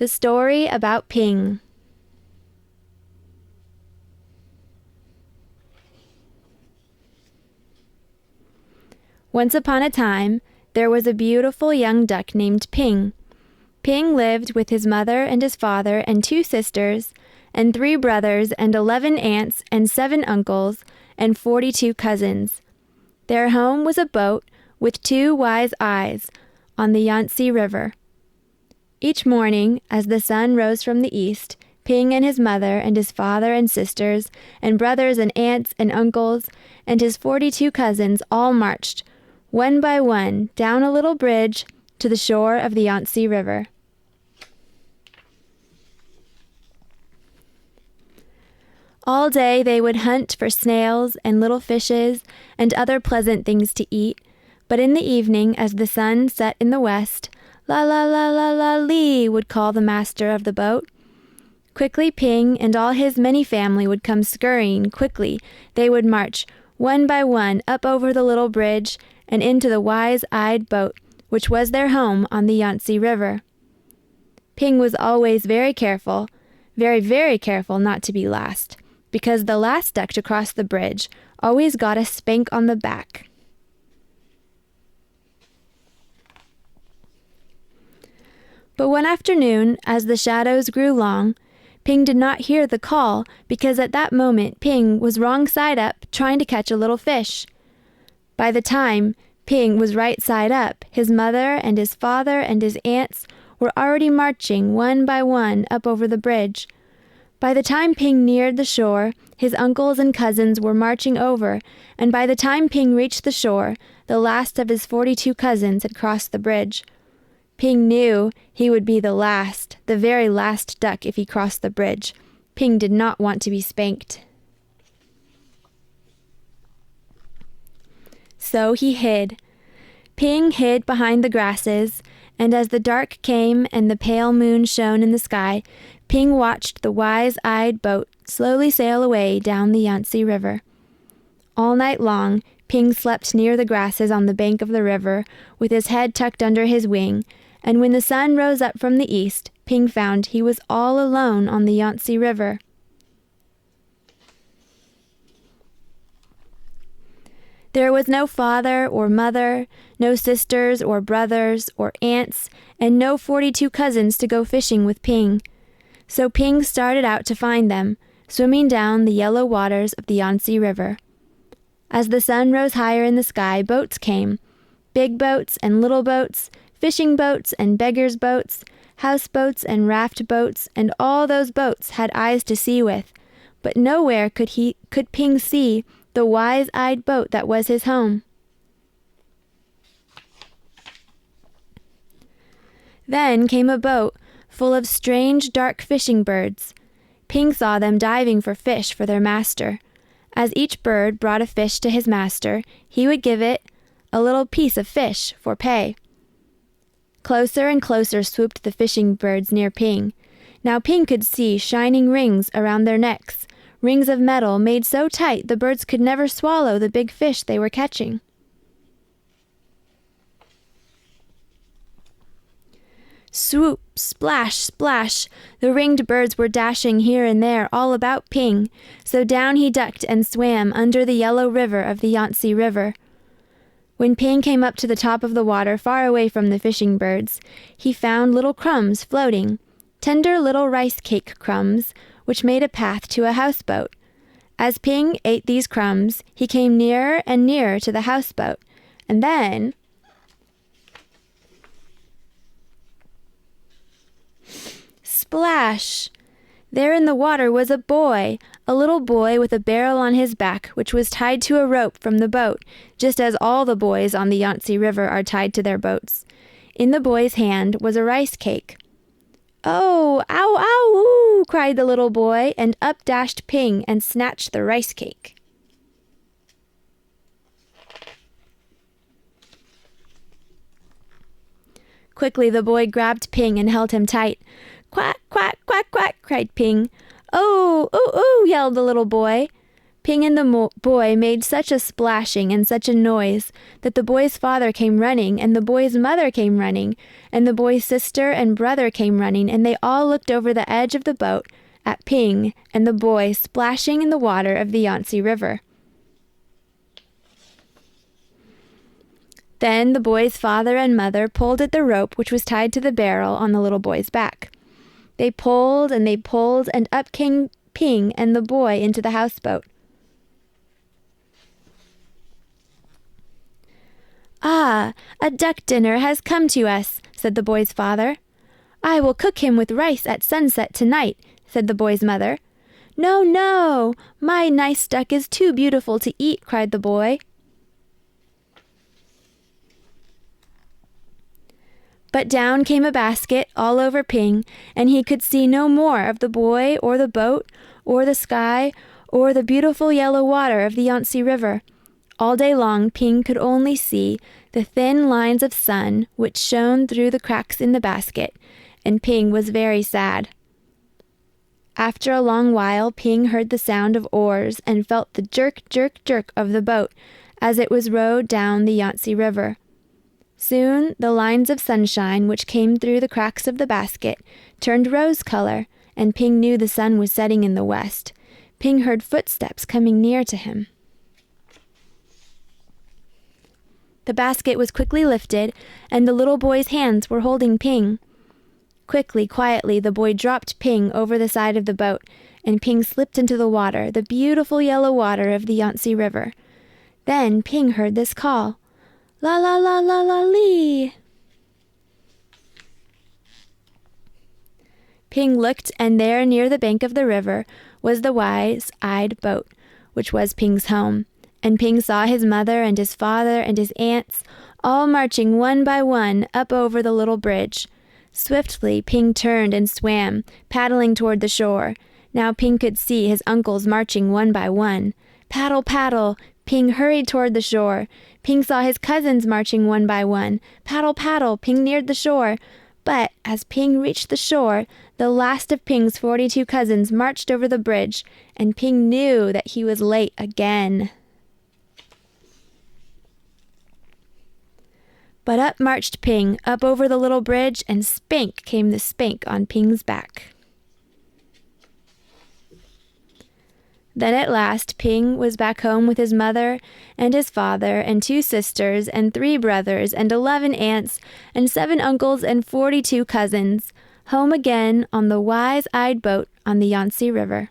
The story about Ping. Once upon a time, there was a beautiful young duck named Ping. Ping lived with his mother and his father and 2 sisters, and 3 brothers and 11 aunts and 7 uncles and 42 cousins. Their home was a boat with 2 wise eyes on the Yangtze River. Each morning, as the sun rose from the east, Ping and his mother and his father and sisters and brothers and aunts and uncles and his 42 cousins all marched, one by one, down a little bridge to the shore of the Yangtze River. All day they would hunt for snails and little fishes and other pleasant things to eat, but in the evening, as the sun set in the west, la la la la la lee would call the master of the boat. Quickly Ping and all his many family would come scurrying quickly. They would march, one by one, up over the little bridge and into the wise-eyed boat, which was their home on the Yangtze River. Ping was always very careful, very, very careful not to be last, because the last duck to cross the bridge always got a spank on the back. But one afternoon, as the shadows grew long, Ping did not hear the call because at that moment Ping was wrong side up trying to catch a little fish. By the time Ping was right side up, his mother and his father and his aunts were already marching one by one up over the bridge. By the time Ping neared the shore, his uncles and cousins were marching over, and by the time Ping reached the shore, the last of his 42 cousins had crossed the bridge. Ping knew he would be the last, the very last duck if he crossed the bridge. Ping did not want to be spanked. So he hid. Ping hid behind the grasses, and as the dark came and the pale moon shone in the sky, Ping watched the wise-eyed boat slowly sail away down the Yangtze River. All night long, Ping slept near the grasses on the bank of the river, with his head tucked under his wing, and when the sun rose up from the east, Ping found he was all alone on the Yangtze River. There was no father or mother, no sisters or brothers or aunts, and no 42 cousins to go fishing with Ping. So Ping started out to find them, swimming down the yellow waters of the Yangtze River. As the sun rose higher in the sky, boats came, big boats and little boats, fishing boats and beggars' boats, houseboats and raft boats, and all those boats had eyes to see with, but nowhere could Ping see the wise-eyed boat that was his home. Then came a boat full of strange dark fishing birds. Ping saw them diving for fish for their master. As each bird brought a fish to his master, he would give it a little piece of fish for pay. Closer and closer swooped the fishing birds near Ping. Now Ping could see shining rings around their necks, rings of metal made so tight the birds could never swallow the big fish they were catching. Swoop, splash, splash, the ringed birds were dashing here and there all about Ping, so down he ducked and swam under the yellow river of the Yangtze River. When Ping came up to the top of the water far away from the fishing birds, he found little crumbs floating, tender little rice cake crumbs, which made a path to a houseboat. As Ping ate these crumbs, he came nearer and nearer to the houseboat, and then splash! There in the water was a boy, a little boy with a barrel on his back, which was tied to a rope from the boat, just as all the boys on the Yangtze River are tied to their boats. In the boy's hand was a rice cake. "Oh, ow, ow, ooh!" cried the little boy, and up dashed Ping and snatched the rice cake. Quickly the boy grabbed Ping and held him tight. "Quack, quack, quack, quack!" cried Ping. "Oh, ooh, ooh!" yelled the little boy. Ping and the boy made such a splashing and such a noise that the boy's father came running, and the boy's mother came running, and the boy's sister and brother came running, and they all looked over the edge of the boat at Ping and the boy splashing in the water of the Yangtze River. Then the boy's father and mother pulled at the rope which was tied to the barrel on the little boy's back. They pulled, and up came Ping and the boy into the houseboat. "Ah, a duck dinner has come to us," said the boy's father. "I will cook him with rice at sunset tonight," said the boy's mother. "No, no, my nice duck is too beautiful to eat," cried the boy. But down came a basket all over Ping, and he could see no more of the boy or the boat or the sky or the beautiful yellow water of the Yangtze River. All day long Ping could only see the thin lines of sun which shone through the cracks in the basket, and Ping was very sad. After a long while Ping heard the sound of oars and felt the jerk, jerk, jerk of the boat as it was rowed down the Yangtze River. Soon the lines of sunshine which came through the cracks of the basket turned rose color, and Ping knew the sun was setting in the west. Ping heard footsteps coming near to him. The basket was quickly lifted, and the little boy's hands were holding Ping. Quickly, quietly, the boy dropped Ping over the side of the boat, and Ping slipped into the water, the beautiful yellow water of the Yangtze River. Then Ping heard this call, "La la la la la lee." Ping looked, and there near the bank of the river was the wise-eyed boat, which was Ping's home. And Ping saw his mother and his father and his aunts all marching one by one up over the little bridge. Swiftly Ping turned and swam, paddling toward the shore. Now Ping could see his uncles marching one by one. Paddle, paddle, Ping hurried toward the shore. Ping saw his cousins marching one by one. Paddle, paddle, Ping neared the shore. But as Ping reached the shore, the last of Ping's 42 cousins marched over the bridge, and Ping knew that he was late again. But up marched Ping, up over the little bridge, and spank came the spank on Ping's back. Then at last Ping was back home with his mother and his father and 2 sisters and 3 brothers and 11 aunts and 7 uncles and 42 cousins, home again on the wise-eyed boat on the Yangtze River.